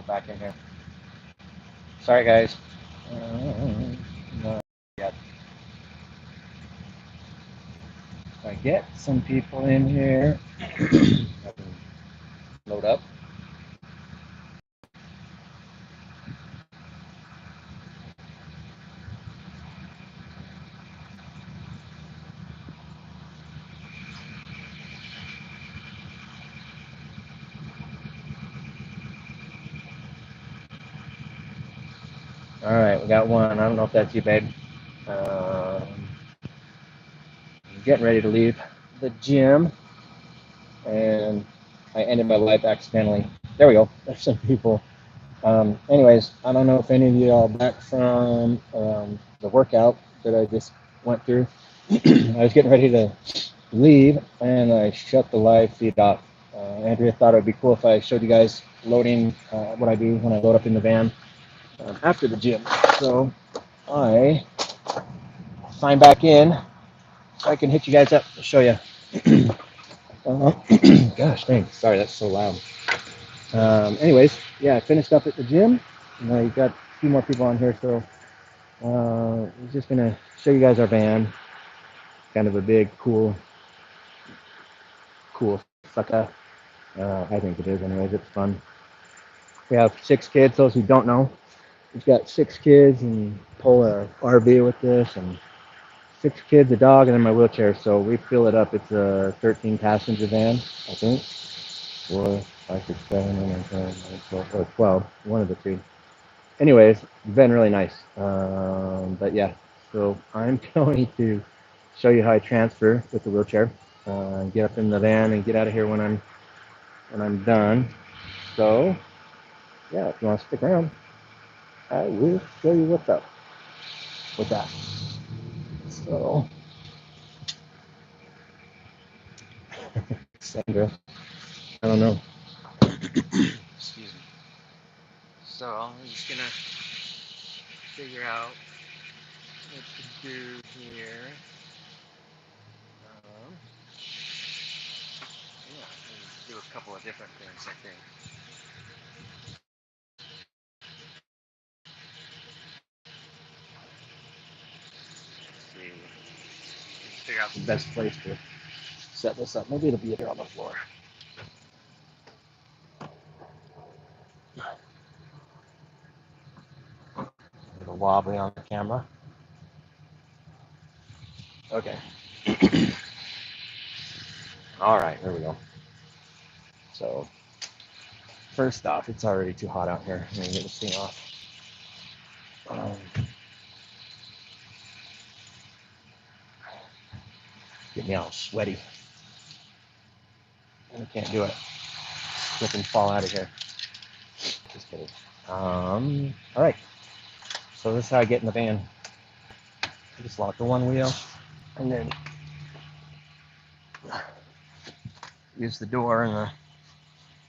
jump back in here. Sorry, guys. Not yet. If I get some people in here, I can load up. All right, we got one. I don't know if that's you, babe. Um, getting ready to leave the gym, and I ended my life accidentally. There we go. There's some people. Anyways, I don't know if any of you are back from the workout that I just went through. I was getting ready to leave, and I shut the live feed off. Andrea thought it would be cool if I showed you guys loading what I do when I load up in the van after the gym. So I sign back in so I can hit you guys up to show you. Gosh, thanks. Sorry, that's so loud. Anyways, yeah, I finished up at the gym. Now you got a few more people on here, so I'm just gonna show you guys our van. Kind of a big, cool sucker. I think it is, anyways. It's fun. We have 6 kids. Those who don't know, we've got 6 kids and pull a RV with this, and 6 kids, a dog, and then my wheelchair. So we fill it up. It's a 13 passenger van, I think. 4, 5, 6, 7, 8, 9, 10, 11, 12, or 12. One of the 2. Anyways, it's been really nice. But yeah, so I'm going to show you how I transfer with the wheelchair. Get up in the van and get out of here when I'm done. So yeah, if you want to stick around, I will show you what's up with that. So Sandra, I don't know. Excuse me. So I'm just gonna figure out what to do here. Yeah, do a couple of different things, I think. Let's see. Let's figure out the best place to set this up. Maybe it'll be here on the floor. A little wobbly on the camera. Okay. All right, here we go. So first off, it's already too hot out here. I'm gonna get this thing off. Get me all sweaty. I can't do it. Slip and fall out of here. Just kidding. All right. So this is how I get in the van. I just lock the one wheel and then use the door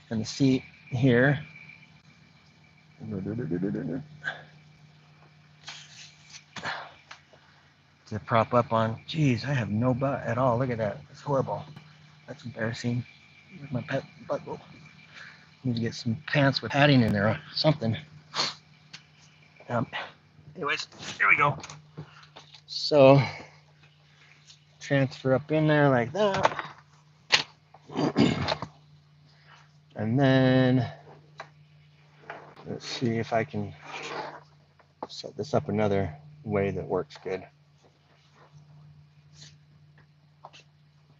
and the seat here. To prop up on. Geez, I have no butt at all. Look at that. It's horrible. That's embarrassing. Where's my pet butt go? Need to get some pants with padding in there or something. Anyways, here we go. So transfer up in there like that. And then let's see if I can set this up another way that works good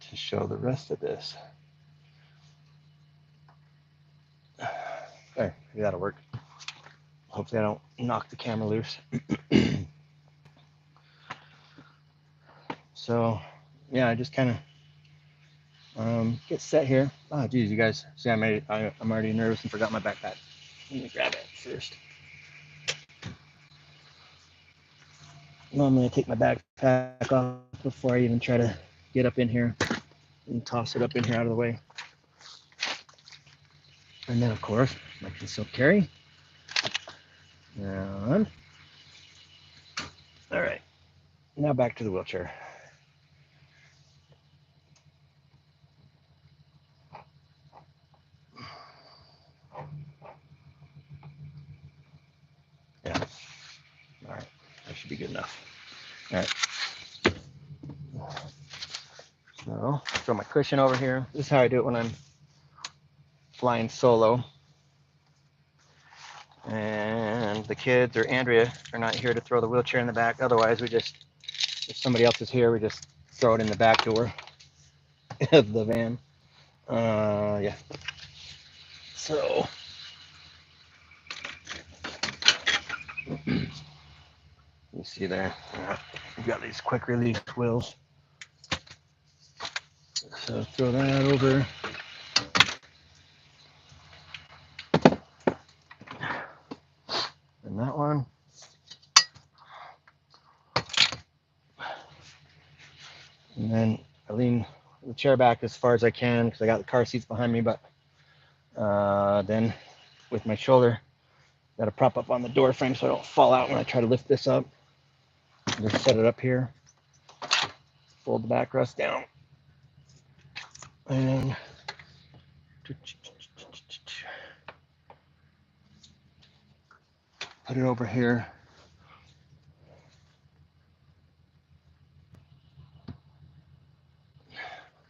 to show the rest of this. There, maybe that'll work. Hopefully I don't knock the camera loose. So yeah, I just kind of get set here. Oh geez, you guys see I'm already nervous and forgot my backpack. Let me grab it first. Well, I'm gonna take my backpack off before I even try to get up in here and toss it up in here out of the way. And then of course my concealed carry. And all right, now back to the wheelchair. enough. All right. So throw my cushion over here. This is how I do it when I'm flying solo. And the kids or Andrea are not here to throw the wheelchair in the back. Otherwise, we just, if somebody else is here, we just throw it in the back door of the van. Yeah. So you see there, we've got these quick release wheels. So throw that over. And that one. And then I lean the chair back as far as I can because I got the car seats behind me, but then with my shoulder, got to prop up on the door frame so I don't fall out when I try to lift this up. Just set it up here. Fold the backrest down. And put it over here.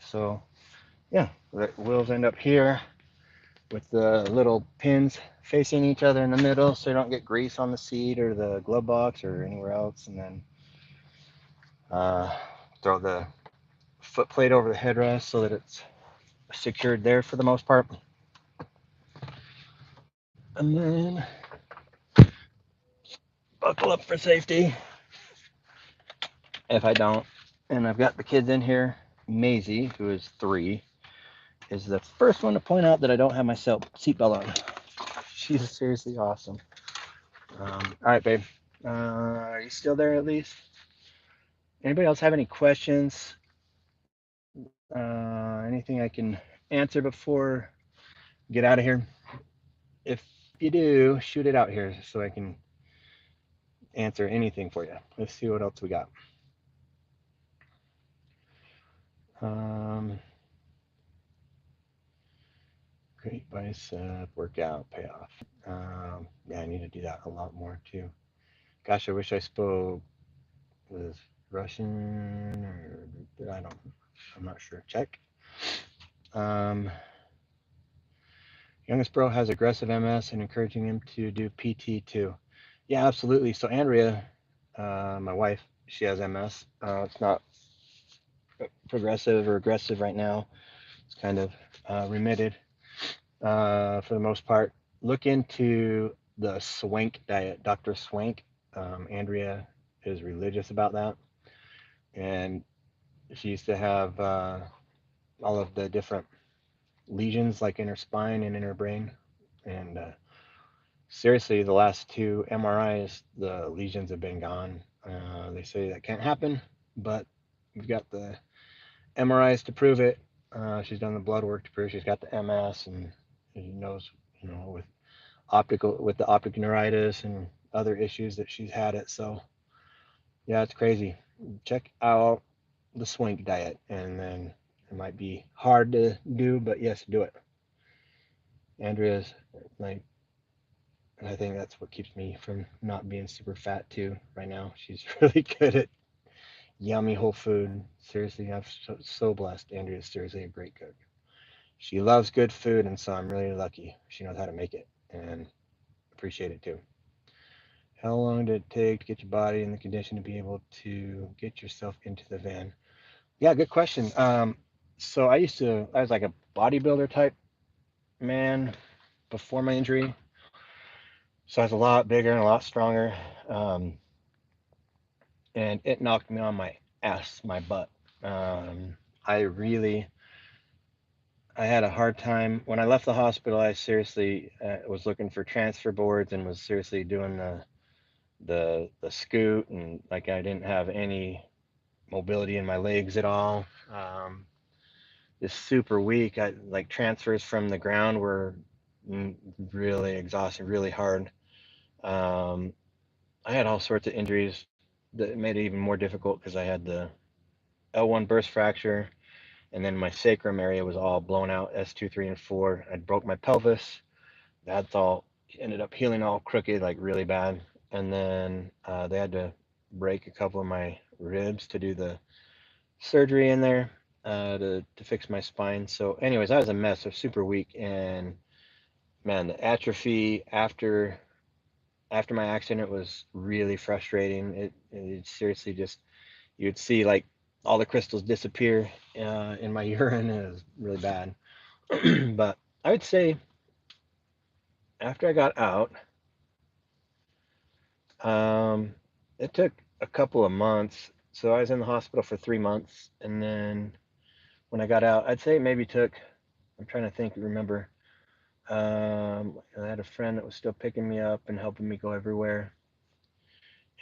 So yeah, the wheels end up here with the little pins facing each other in the middle so you don't get grease on the seat or the glove box or anywhere else. And then throw the foot plate over the headrest so that it's secured there for the most part. And then buckle up for safety if I don't. And I've got the kids in here. Maisie, who is 3, is the first one to point out that I don't have my seatbelt on. She's seriously awesome. All right, babe. Are you still there at least? Anybody else have any questions? Anything I can answer before we get out of here? If you do, shoot it out here so I can answer anything for you. Let's see what else we got. Great bicep workout payoff. Yeah, I need to do that a lot more too. Gosh, I wish I spoke with Russian or I'm not sure. Check. Youngest bro has aggressive MS and encouraging him to do PT too. Yeah, absolutely. So Andrea, my wife, she has MS. It's not progressive or aggressive right now. It's kind of remitted for the most part. Look into the Swank diet, Dr. Swank. Andrea is religious about that. And she used to have all of the different lesions like in her spine and in her brain. And seriously, the last 2 MRIs, the lesions have been gone. They say that can't happen, but we've got the MRIs to prove it. She's done the blood work to prove she's got the MS, and she knows, with the optic neuritis and other issues that she's had it. So yeah, it's crazy. Check out the Swank diet, and then it might be hard to do, but yes, do it. Andrea's like, I think that's what keeps me from not being super fat too right now. She's really good at yummy whole food. Seriously, I'm so blessed. Andrea's seriously a great cook. She loves good food, and so I'm really lucky. She knows how to make it, and appreciate it too. How long did it take to get your body in the condition to be able to get yourself into the van? Yeah, good question. So I was like a bodybuilder type man before my injury. So I was a lot bigger and a lot stronger. And it knocked me on my ass, my butt. Um, I really, I had a hard time when I left the hospital. I seriously was looking for transfer boards and was seriously doing the scoot, and like I didn't have any mobility in my legs at all. Just super weak. I like transfers from the ground were really exhausting, really hard. Um, I had all sorts of injuries that made it even more difficult because I had the L1 burst fracture, and then my sacrum area was all blown out, S2, 3, and 4. I broke my pelvis. That's all ended up healing all crooked, like really bad. And then they had to break a couple of my ribs to do the surgery in there to fix my spine. So, anyways, I was a mess. I was super weak, and man, the atrophy after my accident was really frustrating. It seriously just you'd see like all the crystals disappear in my urine. It was really bad. But I would say after I got out, um, it took a couple of months. So I was in the hospital for 3 months, and then when I got out, I'd say it maybe took. I'm trying to think, remember. I had a friend that was still picking me up and helping me go everywhere,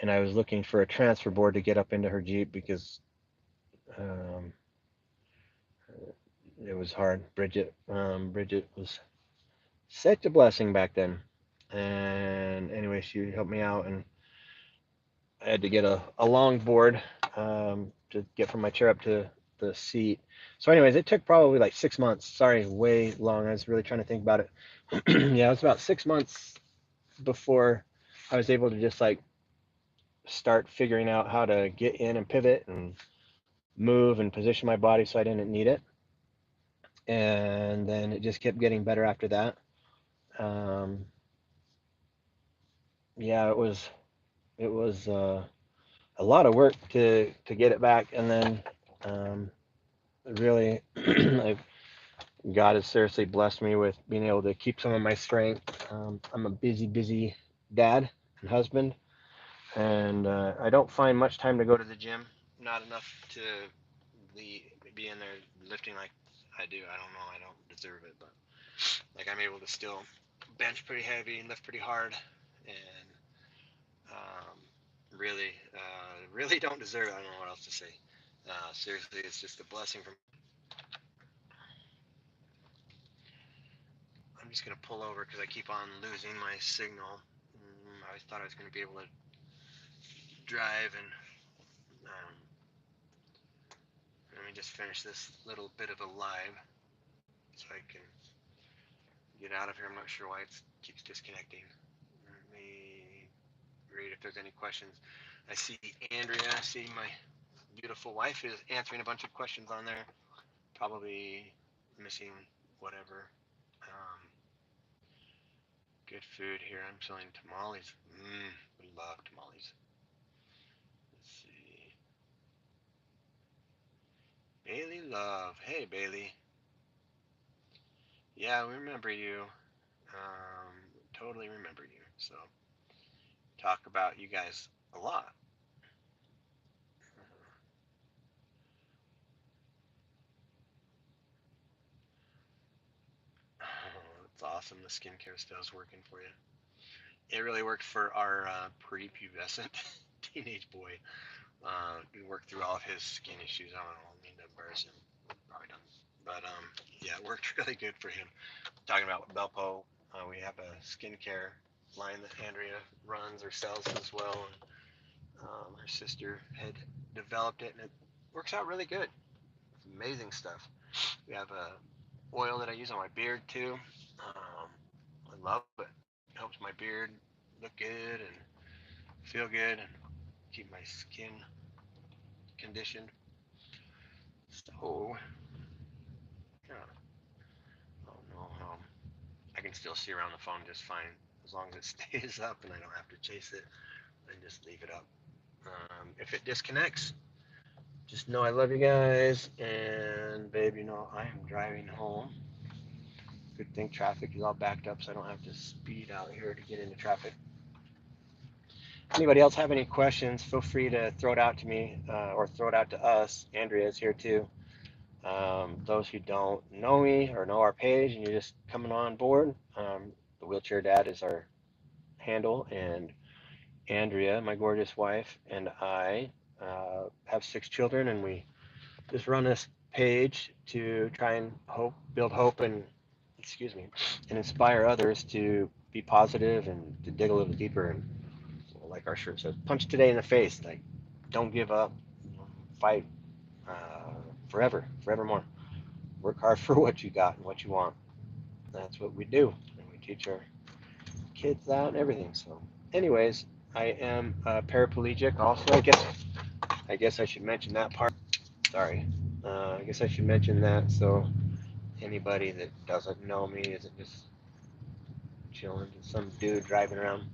and I was looking for a transfer board to get up into her Jeep because um, it was hard. Bridget was such a blessing back then, and anyway, she helped me out, and I had to get a long board to get from my chair up to the seat. So, anyways, it took probably like 6 months. Sorry, way long. I was really trying to think about it. Yeah, it was about 6 months before I was able to just like start figuring out how to get in and pivot and move and position my body so I didn't need it. And then it just kept getting better after that. Um, yeah, it was a lot of work to get it back, and then um, really, I've, God has seriously blessed me with being able to keep some of my strength. I'm a busy dad and husband, and I don't find much time to go to the gym. Not enough to the be in there lifting like I do. I don't know. I don't deserve it, but like I'm able to still bench pretty heavy and lift pretty hard, and um, really don't deserve it. I don't know what else to say. Seriously, it's just a blessing from. I'm just gonna pull over because I keep on losing my signal. I thought I was gonna be able to drive, and let me just finish this little bit of a live so I can get out of here. I'm not sure why it keeps disconnecting. Let me read if there's any questions. I see Andrea. I see my beautiful wife is answering a bunch of questions on there. Probably missing whatever. Um, good food here. I'm selling tamales. We love tamales. Let's see. Bailey Love. Hey, Bailey. Yeah, we remember you. Totally remember you. So, talk about you guys a lot. Oh, it's awesome. The skincare stuff's working for you. It really worked for our prepubescent teenage boy. We worked through all of his skin issues. I don't know. I mean to embarrass him. Probably done. But yeah, it worked really good for him. Talking about Belpo, we have a skincare line that Andrea runs or sells as well. And, her sister had developed it, and it works out really good. It's amazing stuff. We have a oil that I use on my beard too. Um, I love it. It helps my beard look good and feel good and keep my skin conditioned. So, yeah, I don't know. I can still see around the phone just fine as long as it stays up and I don't have to chase it and just leave it up. If it disconnects, just know I love you guys. And, babe, I am driving home. Good thing traffic is all backed up so I don't have to speed out here to get into traffic. Anybody else have any questions, feel free to throw it out to me or throw it out to us. Andrea is here too. Those who don't know me or know our page and you're just coming on board, the Wheelchair Dad is our handle, and Andrea, my gorgeous wife, and I have 6 children, and we just run this page to try and build hope, and excuse me, and inspire others to be positive and to dig a little deeper. And like our shirt says, punch today in the face. Like, don't give up. Fight forever, forevermore. Work hard for what you got and what you want. That's what we do, and we teach our kids that and everything. So, anyways, I am paraplegic also. I guess I should mention that part. Sorry. I guess I should mention that so anybody that doesn't know me isn't just chilling, just some dude driving around.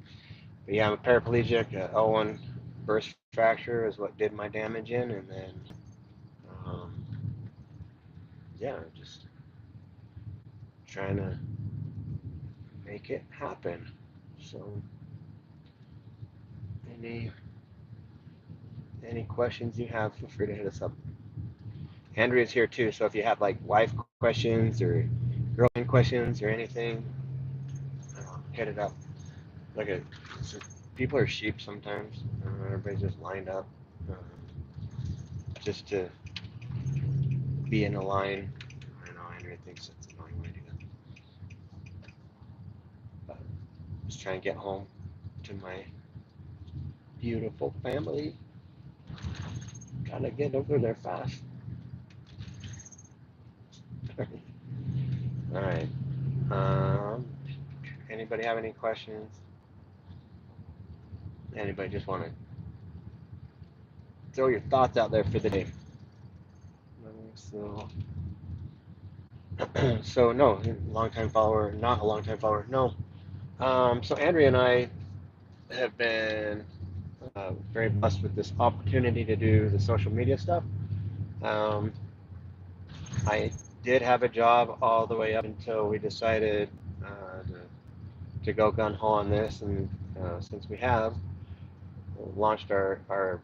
But yeah, I'm a paraplegic. L1 burst fracture is what did my damage in, and then um, yeah, just trying to make it happen. So any any questions you have, feel free to hit us up. Andrea's here too, so if you have like wife questions or girlfriend questions or anything, hit it up. Look at people are sheep sometimes. Everybody's just lined up just to be in a line. I know Andrea thinks it's an annoying way to do that, but just trying to get home to my beautiful family. Gotta get over there fast. All right. Um, Anybody have any questions? Anybody just want to throw your thoughts out there for the day? So, so no, long time follower, not a long time follower. No. So Andrea and I have been very blessed with this opportunity to do the social media stuff. Um, I did have a job all the way up until we decided to go gun ho on this, and since we have launched our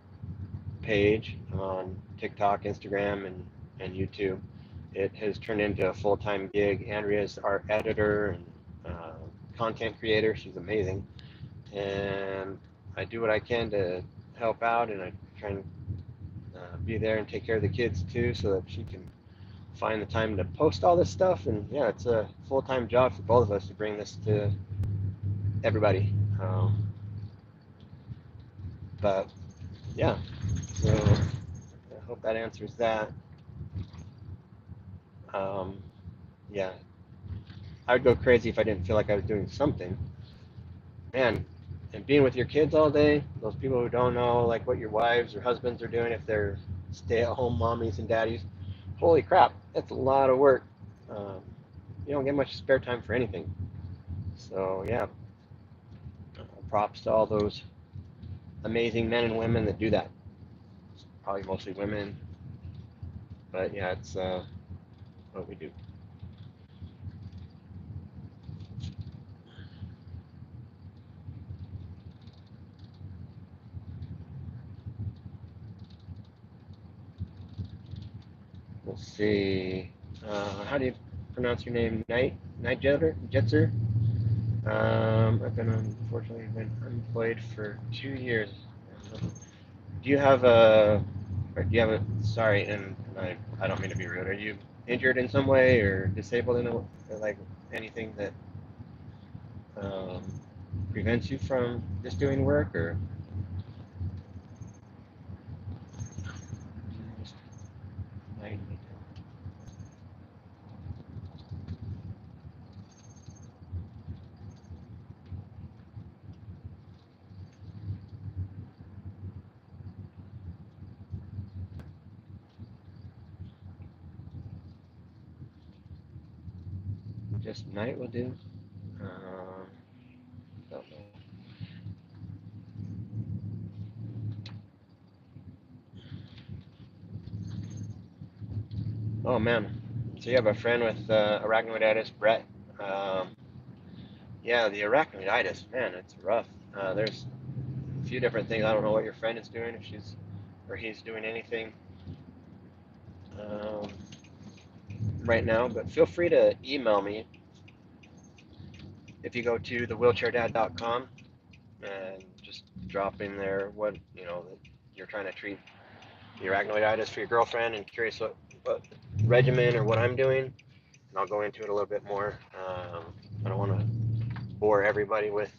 page on TikTok, Instagram, and YouTube, it has turned into a full-time gig. Andrea's our editor and uh, content creator. She's amazing, and I do what I can to help out, and I try and be there and take care of the kids too, so that she can find the time to post all this stuff. And yeah, it's a full-time job for both of us to bring this to everybody. But yeah, so I hope that answers that. Um, yeah, I would go crazy if I didn't feel like I was doing something. Man, and being with your kids all day, those people who don't know like what your wives or husbands are doing if they're stay-at-home mommies and daddies, holy crap, that's a lot of work. Um, you don't get much spare time for anything. So yeah, props to all those amazing men and women that do that. Probably mostly women, but yeah, it's what we do. Let's see. How do you pronounce your name? Night Jetser. I've been unfortunately been unemployed for 2 years. Do you have a, or do you have a, sorry, and I don't mean to be rude. Are you injured in some way or disabled in a, or like anything that um, prevents you from just doing work, or just, just night will do? Um, don't know. Oh man, so you have a friend with arachnoiditis, Brett. Um, yeah, the arachnoiditis, man, it's rough. There's a few different things. I don't know what your friend is doing, if she's or he's doing anything um, right now, but feel free to email me if you go to thewheelchairdad.com and just drop in there what that you're trying to treat the arachnoiditis for your girlfriend and curious what regimen or what I'm doing, and I'll go into it a little bit more. I don't want to bore everybody with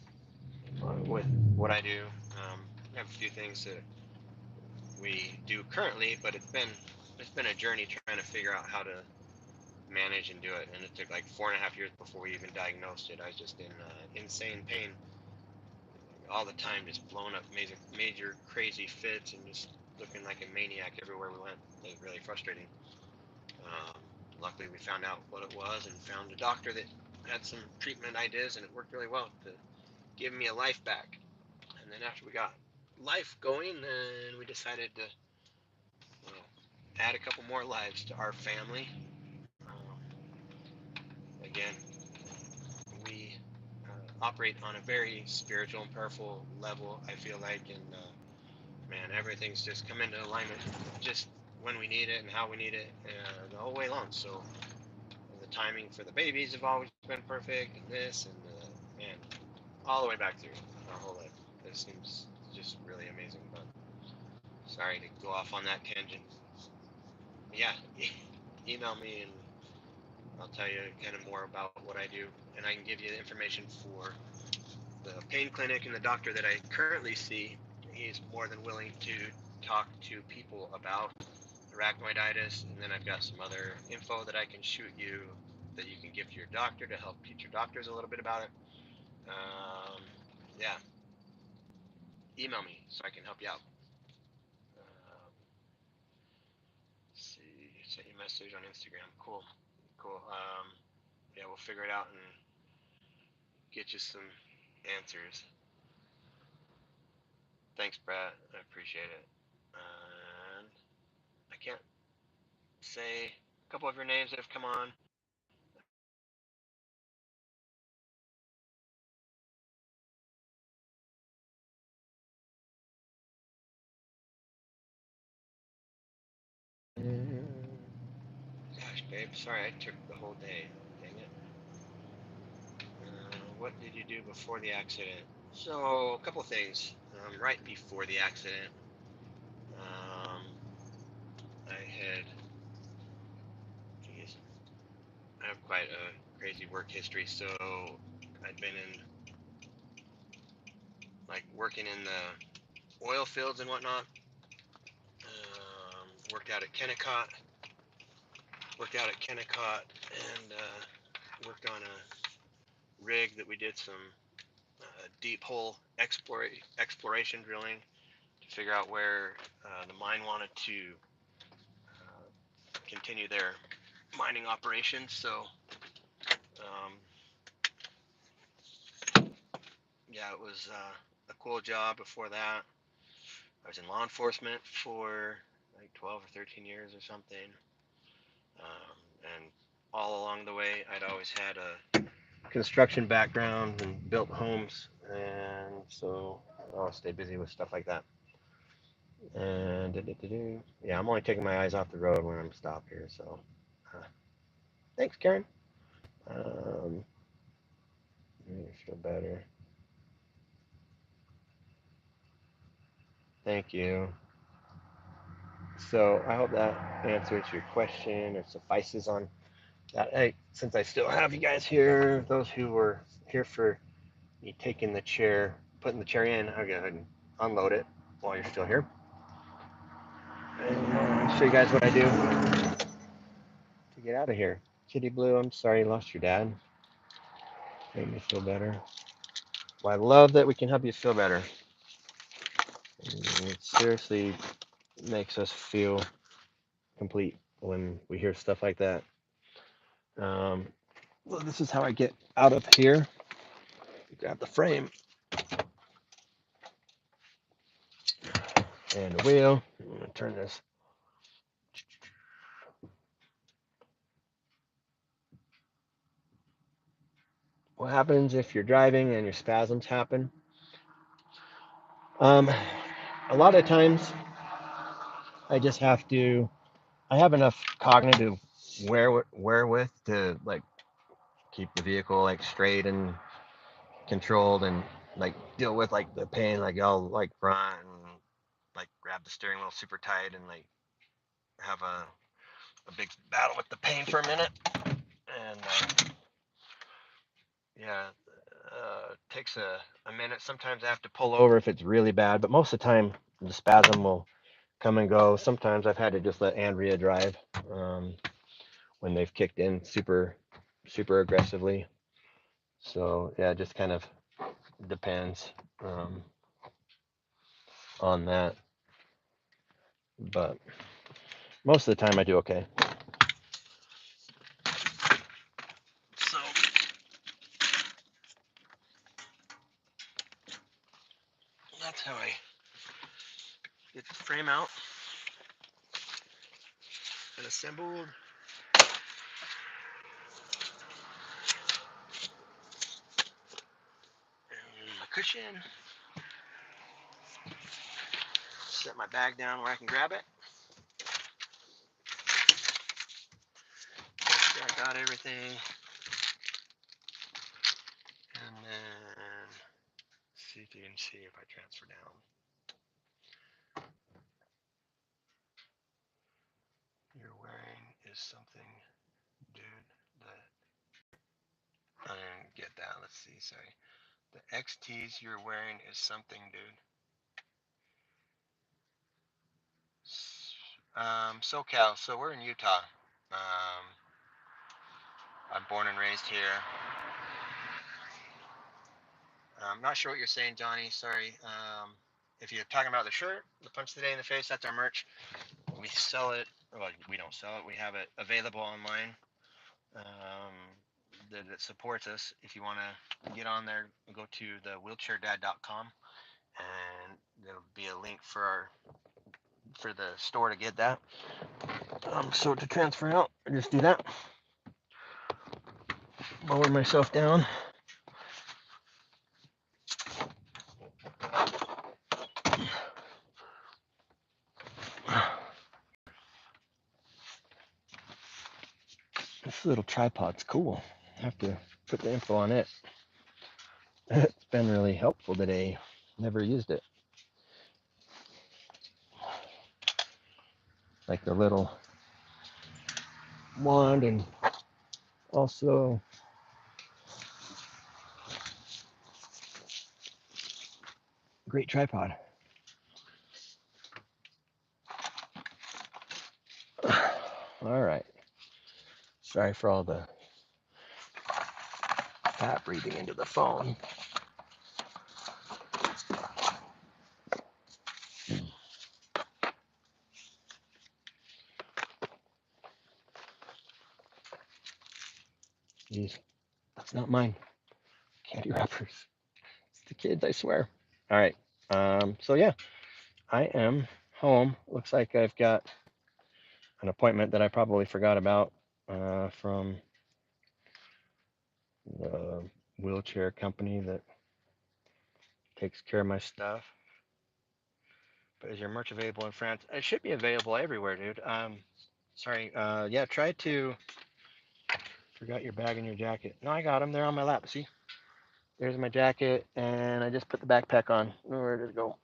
what I do. I have a few things that we do currently, but it's been a journey trying to figure out how to manage and do it. And it took like 4.5 years before we even diagnosed it. I was just in insane pain. all the time just blowing up major crazy fits and just looking like a maniac everywhere we went. It was really frustrating. Um, Luckily, we found out what it was and found a doctor that had some treatment ideas, and it worked really well to give me a life back. And then after we got life going, then we decided to add a couple more lives to our family. Again, we operate on a very spiritual and powerful level, I feel like, and man, everything's just come into alignment just when we need it and how we need it the whole way along. So the timing for the babies have always been perfect, and this and man, all the way back through our whole life. This seems just really amazing. But sorry to go off on that tangent. Yeah, email me and I'll tell you kind of more about what I do, and I can give you the information for the pain clinic and the doctor that I currently see. He's more than willing to talk to people about arachnoiditis, and then I've got some other info that I can shoot you that you can give to your doctor to help teach your doctors a little bit about it. Um, yeah, email me so I can help you out. See, sent you a message on Instagram. Cool, cool. Yeah, we'll figure it out and get you some answers. Thanks, Brett. I appreciate it. And I can't say a couple of your names that have come on. Gosh, babe, sorry I took the whole day. Dang it. What did you do before the accident? So, a couple of things. Right before the accident, um, I had, geez, I have quite a crazy work history. So, I'd been in, like, working in the oil fields and whatnot. Worked out at Kennecott. Worked out at Kennecott and worked on a rig that we did some deep hole exploration drilling to figure out where the mine wanted to continue their mining operations. So, um, yeah, it was a cool job. Before that, I was in law enforcement for like 12 or 13 years or something. And all along the way, I'd always had a construction background and built homes. And so I'll stay busy with stuff like that. And yeah, I'm only taking my eyes off the road when I'm stopped here. So thanks, Karen. Um, feel better. Thank you. So I hope that answers your question or suffices on that. Hey, since I still have you guys here, those who were here for me taking the chair, putting the chair in, I'll go ahead and unload it while you're still here. And show you guys what I do to get out of here. Kitty Blue, I'm sorry you lost your dad. Made me feel better. Well, I love that we can help you feel better. It seriously makes us feel complete when we hear stuff like that. Um, well, this is how I get out of here. Grab the frame and the wheel. I'm going to turn this. What happens if you're driving and your spasms happen? Um, a lot of times I just have to, I have enough cognitive wherewith to like keep the vehicle like straight and controlled and like deal with like the pain. Like I'll like run and like grab the steering wheel super tight and like have a big battle with the pain for a minute. And yeah, takes a minute. Sometimes I have to pull over if it's really bad, but most of the time the spasm will come and go. Sometimes I've had to just let Andrea drive um, when they've kicked in super aggressively. So yeah, it just kind of depends. um, on that, but most of the time I do okay. So that's how I get the frame out and assembled. And my cushion. Set my bag down where I can grab it. Make sure I got everything. And then see if you can see if I transfer down. You're wearing is something, dude, that I didn't get that. Let's see, sorry. The XTs you're wearing is something, dude. SoCal, so we're in Utah. I'm born and raised here. I'm not sure what you're saying, Johnny. Sorry. If you're talking about the shirt, the punch the day in the face, that's our merch. We sell it. Well, we don't sell it. We have it available online. That supports us. If you want to get on there, go to the wheelchairdad.com, and there'll be a link for the store to get that. So to transfer out, I just do that. Lower myself down. This little tripod's cool. I have to put the info on it. It's been really helpful today. Never used it. Like the little wand, and also great tripod. All right. Sorry for all the fat breathing into the phone. Jeez, that's not mine. Candy wrappers. It's the kids, I swear. All right. So yeah, I am home. Looks like I've got an appointment that I probably forgot about from the wheelchair company that takes care of my stuff. But is your merch available in France? It should be available everywhere, dude. Sorry. Yeah, try to. Forgot your bag and your jacket. No, I got them. They're on my lap. See? There's my jacket, and I just put the backpack on. Where did it go?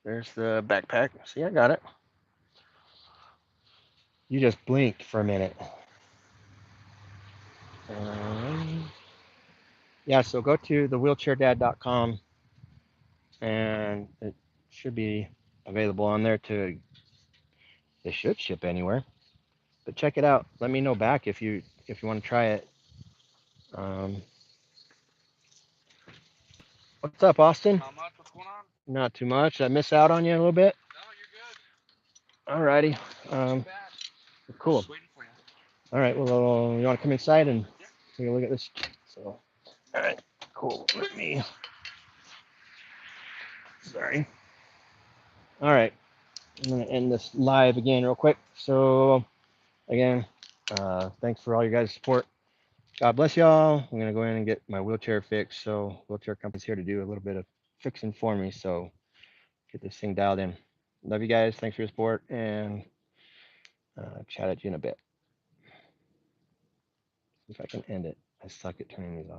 There's the backpack. See, I got it. You just blinked for a minute. Yeah, so go to thewheelchairdad.com, and it should be available on there to. It should ship anywhere, but check it out. Let me know back if you want to try it. What's up, Austin? Not much. What's going on? Not too much. Did I miss out on you a little bit? No, you're Alrighty. good. Not too bad. Cool. Just waiting for you. All right. Well, you want to come inside and Yeah. take a look at this? So, all right. Cool. Let me. Sorry. All right. I'm gonna end this live again real quick. So, again, thanks for all you guys' support. God bless y'all. I'm gonna go in and get my wheelchair fixed. So, wheelchair company's here to do a little bit of fixing for me. So, get this thing dialed in. Love you guys. Thanks for your support, and chat at you in a bit. See if I can end it. I suck at turning these off.